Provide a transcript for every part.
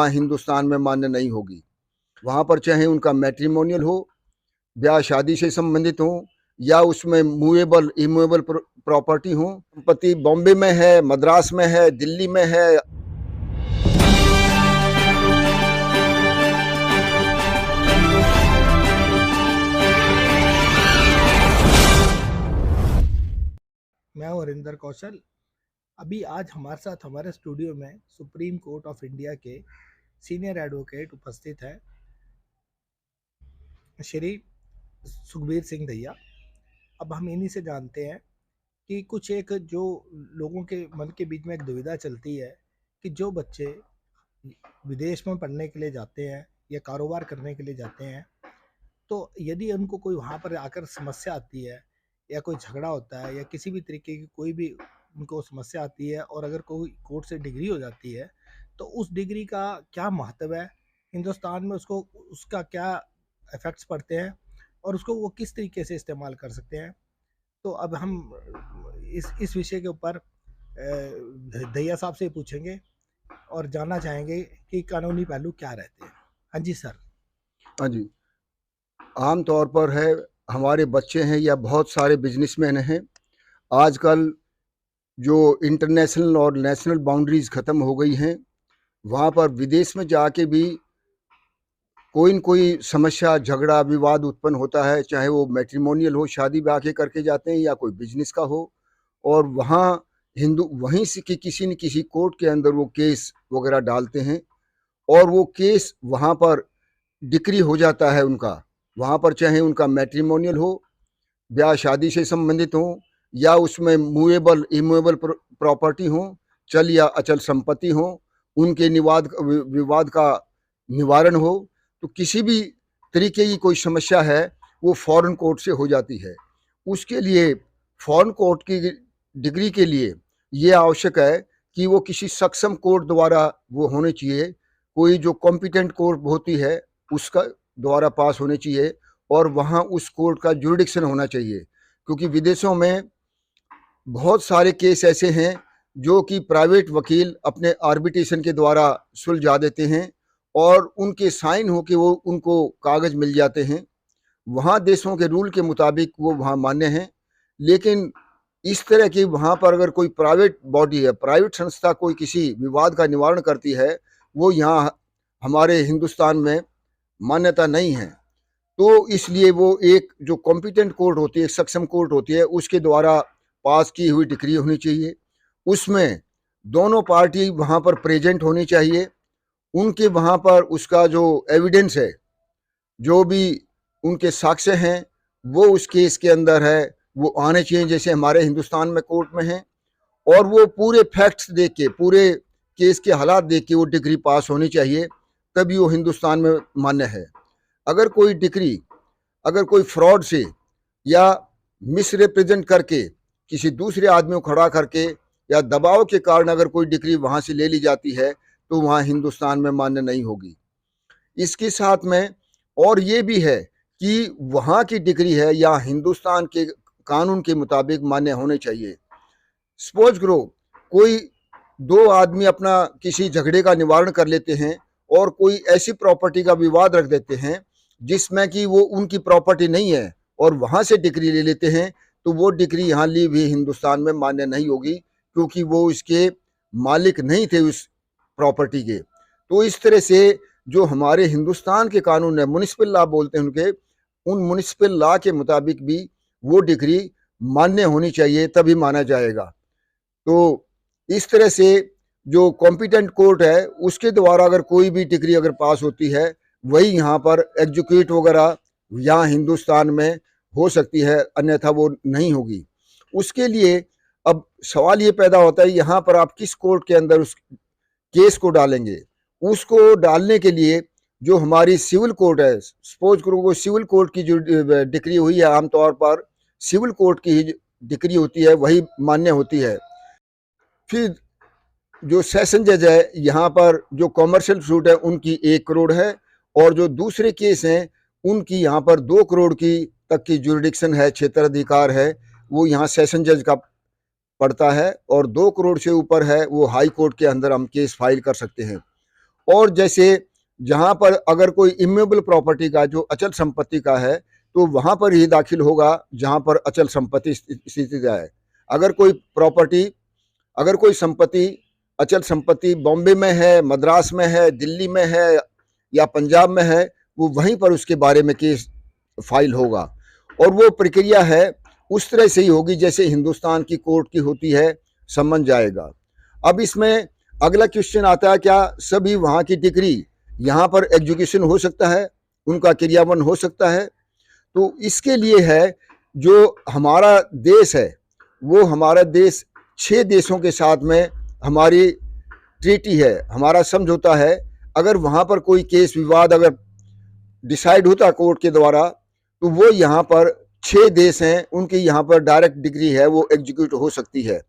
वहाँ हिंदुस्तान में मान्य नहीं होगी। वहाँ पर चाहे उनका मैट्रिमोनियल हो, ब्याह शादी से संबंधित हो, या उसमें मूवेबल इमूवेबल प्रॉपर्टी हो। संपत्ति बॉम्बे में है, मद्रास में है, दिल्ली में है। मैं हूं हरिंदर कौशल। अभी आज हमारे साथ हमारे स्टूडियो में सुप्रीम कोर्ट ऑफ इंडिया के सीनियर एडवोकेट उपस्थित है, श्री सुखबीर सिंह दैया। अब हम इन्हीं से जानते हैं कि कुछ एक जो लोगों के मन के बीच में एक दुविधा चलती है कि जो बच्चे विदेश में पढ़ने के लिए जाते हैं या कारोबार करने के लिए जाते हैं, तो यदि उनको कोई वहाँ पर आकर समस्या आती है या कोई झगड़ा होता है या किसी भी तरीके की कोई भी उनको समस्या आती है और अगर कोई कोर्ट से डिग्री हो जाती है, तो उस डिग्री का क्या महत्व है हिंदुस्तान में, उसको उसका क्या इफेक्ट्स पड़ते हैं और उसको वो किस तरीके से इस्तेमाल कर सकते हैं। तो अब हम इस विषय के ऊपर दैया साहब से पूछेंगे और जानना चाहेंगे कि कानूनी पहलू क्या रहते हैं। हाँ जी सर। हाँ जी, आम तौर पर है, हमारे बच्चे हैं या बहुत सारे बिजनेसमैन हैं, आजकल जो इंटरनेशनल और नेशनल बाउंड्रीज ख़त्म हो गई हैं, वहाँ पर विदेश में जाके भी कोई न कोई समस्या, झगड़ा, विवाद उत्पन्न होता है, चाहे वो मैट्रिमोनियल हो, शादी ब्याह के करके जाते हैं, या कोई बिजनेस का हो, और वहाँ वहीं से कि किसी न किसी कोर्ट के अंदर वो केस वगैरह डालते हैं, और वो केस वहाँ पर डिक्री हो जाता है उनका। वहाँ पर चाहे उनका मैट्रिमोनियल हो, ब्याह शादी से संबंधित हो, या उसमें मूवेबल इमूवेबल प्रॉपर्टी हो, चल या अचल संपत्ति हो, उनके विवाद का निवारण हो, तो किसी भी तरीके की कोई समस्या है वो फॉरेन कोर्ट से हो जाती है। उसके लिए फॉरेन कोर्ट की डिग्री के लिए ये आवश्यक है कि वो किसी सक्षम कोर्ट द्वारा वो होने चाहिए, कोई जो कॉम्पिटेंट कोर्ट होती है उसका द्वारा पास होने चाहिए, और वहाँ उस कोर्ट का जुरिडिक्शन होना चाहिए। क्योंकि विदेशों में बहुत सारे केस ऐसे हैं जो कि प्राइवेट वकील अपने आर्बिट्रेशन के द्वारा सुलझा देते हैं, और उनके साइन होके वो उनको कागज़ मिल जाते हैं। वहाँ देशों के रूल के मुताबिक वो वहाँ मान्य हैं। लेकिन इस तरह की वहाँ पर अगर कोई प्राइवेट बॉडी है, प्राइवेट संस्था कोई किसी विवाद का निवारण करती है, वो यहाँ हमारे हिंदुस्तान में मान्यता नहीं है। तो इसलिए वो एक जो कॉम्पिटेंट कोर्ट होती है, सक्षम कोर्ट होती है, उसके द्वारा पास की हुई डिग्री होनी चाहिए। उसमें दोनों पार्टी वहाँ पर प्रेजेंट होनी चाहिए। उनके वहाँ पर उसका जो एविडेंस है, जो भी उनके साक्ष्य हैं, वो उस केस के अंदर है, वो आने चाहिए जैसे हमारे हिंदुस्तान में कोर्ट में है, और वो पूरे फैक्ट्स देख के, पूरे केस के हालात देख के वो डिग्री पास होनी चाहिए, तभी वो हिंदुस्तान में मान्य है। अगर कोई डिग्री अगर कोई फ्रॉड से या मिसरिप्रेजेंट करके किसी दूसरे आदमी को खड़ा करके या दबाव के कारण अगर कोई डिग्री वहाँ से ले ली जाती है, तो वहाँ हिंदुस्तान में मान्य नहीं होगी। इसके साथ में और ये भी है कि वहाँ की डिग्री है या हिंदुस्तान के कानून के मुताबिक मान्य होने चाहिए। सपोज करो कोई दो आदमी अपना किसी झगड़े का निवारण कर लेते हैं और कोई ऐसी प्रॉपर्टी का विवाद रख देते हैं जिसमें कि वो उनकी प्रॉपर्टी नहीं है, और वहाँ से डिग्री ले लेते हैं, तो वो डिग्री यहाँ ली भी हिंदुस्तान में मान्य नहीं होगी, क्योंकि वो इसके मालिक नहीं थे उस प्रॉपर्टी के। तो इस तरह से जो हमारे हिंदुस्तान के कानून है, म्युनिसिपल लॉ बोलते हैं उनके, उन म्युनिसिपल लॉ के मुताबिक भी वो डिग्री मान्य होनी चाहिए, तभी माना जाएगा। तो इस तरह से जो कॉम्पिटेंट कोर्ट है उसके द्वारा अगर कोई भी डिग्री अगर पास होती है, वही यहाँ पर एग्जीक्यूट वगैरह यहाँ हिंदुस्तान में हो सकती है, अन्यथा वो नहीं होगी। उसके लिए अब सवाल ये पैदा होता है, यहाँ पर आप किस कोर्ट के अंदर उस केस को डालेंगे। उसको डालने के लिए जो हमारी सिविल कोर्ट है, सपोज करो वो सिविल कोर्ट की जो डिग्री हुई है, आमतौर पर सिविल कोर्ट की ही डिग्री होती है, वही मान्य होती है। फिर जो सेशन जज है, यहाँ पर जो कॉमर्शियल सूट है उनकी 1 करोड़ है, और जो दूसरे केस हैं उनकी यहाँ पर 2 करोड़ की तक की जुरिडिक्शन है, क्षेत्राधिकार है, वो यहाँ सेशन जज का पड़ता है, और 2 करोड़ से ऊपर है वो हाई कोर्ट के अंदर हम केस फाइल कर सकते हैं। और जैसे जहाँ पर अगर कोई इम्यूएबल प्रॉपर्टी का जो अचल संपत्ति का है तो वहाँ पर ही दाखिल होगा जहाँ पर अचल संपत्ति स्थित है। अगर कोई प्रॉपर्टी, अगर कोई संपत्ति, अचल संपत्ति बॉम्बे में है, मद्रास में है, दिल्ली में है या पंजाब में है, वो वहीं पर उसके बारे में केस फाइल होगा और वो प्रक्रिया है उस तरह से ही होगी जैसे हिंदुस्तान की कोर्ट की होती है, समन जाएगा। अब इसमें अगला क्वेश्चन आता है, क्या सभी वहाँ की डिग्री यहाँ पर एग्जीक्यूशन हो सकता है, उनका क्रियान्वयन हो सकता है? तो इसके लिए है जो हमारा देश है, वो हमारा देश 6 देशों के साथ में हमारी ट्रीटी है, हमारा समझौता है। अगर वहाँ पर कोई केस विवाद अगर डिसाइड होता कोर्ट के द्वारा तो वो यहाँ पर 6 देश हैं, उनकी यहाँ पर डायरेक्ट डिग्री है, वो एग्जीक्यूट हो सकती है।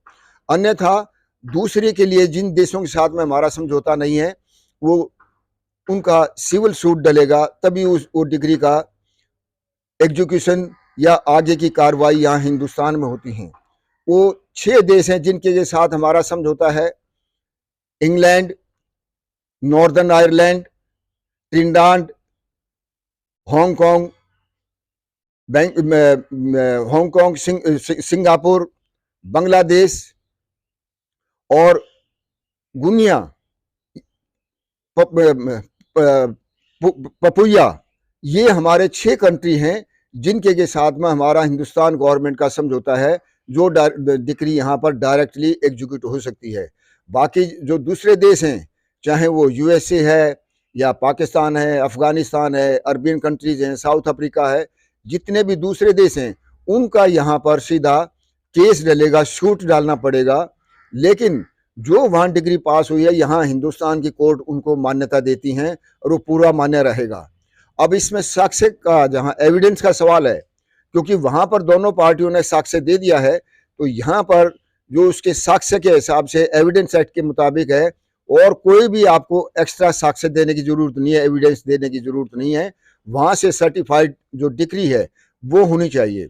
अन्यथा दूसरे के लिए जिन देशों के साथ में हमारा समझौता नहीं है वो उनका सिविल सूट डलेगा, तभी वो डिग्री का एग्जीक्यूशन या आगे की कार्रवाई यहाँ हिंदुस्तान में होती हैं। वो 6 देश हैं जिनके साथ हमारा समझौता है, England, northern Ireland, Trinidad, Hong Kong, Hong Kong, Singapore, Bangladesh और गुनिया, पपुया। ये हमारे 6 कंट्री हैं जिनके के साथ में हमारा हिंदुस्तान गवर्नमेंट का समझौता है, जो डिग्री यहाँ पर डायरेक्टली एग्जीक्यूट हो सकती है। बाकी जो दूसरे देश हैं, चाहे वो यूएसए है या पाकिस्तान है, अफगानिस्तान है, अरबियन कंट्रीज हैं, साउथ अफ्रीका है, जितने भी दूसरे देश हैं उनका यहाँ पर सीधा केस डलेगा, सूट डालना पड़ेगा। लेकिन जो वहाँ डिग्री पास हुई है, यहाँ हिंदुस्तान की कोर्ट उनको मान्यता देती हैं और वो पूरा मान्य रहेगा। अब इसमें साक्ष्य का जहाँ एविडेंस का सवाल है, क्योंकि वहाँ पर दोनों पार्टियों ने साक्ष्य दे दिया है, तो यहाँ पर जो उसके साक्ष्य के हिसाब से एविडेंस एक्ट के मुताबिक है और कोई भी आपको एक्स्ट्रा साक्ष्य देने की जरूरत नहीं है, एविडेंस देने की जरूरत नहीं है। वहाँ से सर्टिफाइड जो डिग्री है वो होनी चाहिए।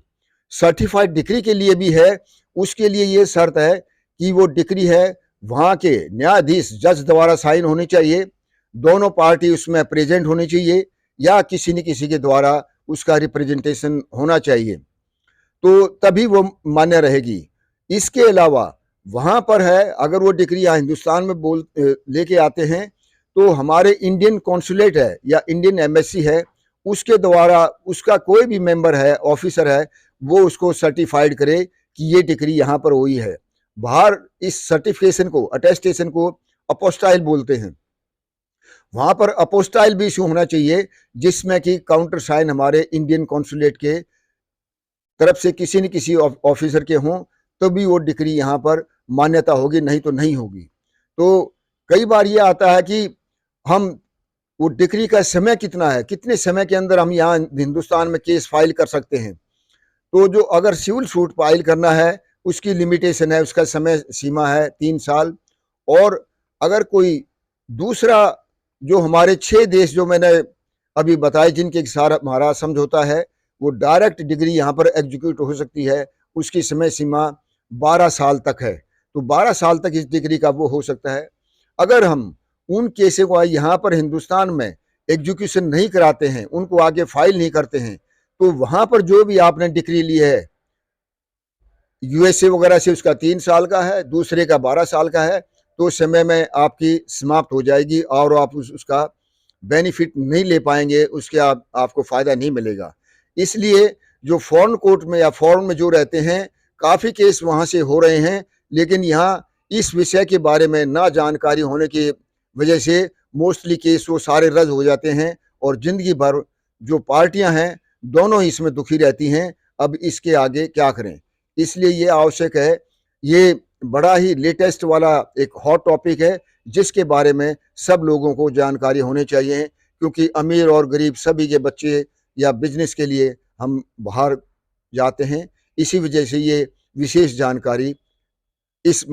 सर्टिफाइड डिग्री के लिए भी है, उसके लिए ये शर्त है कि वो डिग्री है वहाँ के न्यायाधीश जज द्वारा साइन होनी चाहिए, दोनों पार्टी उसमें प्रेजेंट होनी चाहिए या किसी न किसी के द्वारा उसका रिप्रेजेंटेशन होना चाहिए, तो तभी वो मान्य रहेगी। इसके अलावा वहाँ पर है, अगर वो डिग्री यहाँ हिंदुस्तान में लेके आते हैं तो हमारे इंडियन कॉन्सुलेट है या इंडियन एम्बेसी है, उसके द्वारा उसका कोई भी मेंबर है, ऑफिसर है, वो उसको सर्टिफाइड करे कि ये डिग्री यहाँ पर हुई है। बाहर इस सर्टिफिकेशन को, अटेस्टेशन को अपोस्टाइल बोलते हैं, वहाँ पर अपोस्टाइल भी इशू होना चाहिए जिसमें कि काउंटर साइन हमारे इंडियन कॉन्सुलेट के तरफ से किसी न किसी ऑफिसर के हों, तो भी वो डिग्री यहाँ पर मान्यता होगी, नहीं तो नहीं होगी। तो कई बार ये आता है कि हम वो डिग्री का समय कितना है, कितने समय के अंदर हम यहाँ हिंदुस्तान में केस फाइल कर सकते हैं। तो जो अगर सिविल सूट फाइल करना है उसकी लिमिटेशन है, उसका समय सीमा है 3 साल। और अगर कोई दूसरा जो हमारे 6 देश जो मैंने अभी बताए जिनके साथ हमारा समझौता है, वो डायरेक्ट डिग्री यहाँ पर एग्जीक्यूट हो सकती है, उसकी समय सीमा 12 साल तक है। तो 12 साल तक इस डिग्री का वो हो सकता है। अगर हम उन केसों को यहाँ पर हिंदुस्तान में एग्जीक्यूशन नहीं कराते हैं, उनको आगे फाइल नहीं करते हैं, तो वहाँ पर जो भी आपने डिग्री ली है यूएसए वगैरह से, उसका 3 साल का है, दूसरे का 12 साल का है, तो समय में आपकी समाप्त हो जाएगी और आप उसका बेनिफिट नहीं ले पाएंगे, उसके आपको फ़ायदा नहीं मिलेगा। इसलिए जो फॉरेन कोर्ट में या फॉरेन में जो रहते हैं, काफ़ी केस वहाँ से हो रहे हैं, लेकिन यहाँ इस विषय के बारे में ना जानकारी होने की वजह से मोस्टली केस वो सारे रद्द हो जाते हैं और ज़िंदगी भर जो पार्टियां हैं दोनों ही इसमें दुखी रहती हैं। अब इसके आगे क्या करें, इसलिए ये आवश्यक है, ये बड़ा ही लेटेस्ट वाला एक हॉट टॉपिक है जिसके बारे में सब लोगों को जानकारी होनी चाहिए, क्योंकि अमीर और गरीब सभी के बच्चे या बिजनेस के लिए हम बाहर जाते हैं। इसी वजह से ये विशेष जानकारी इस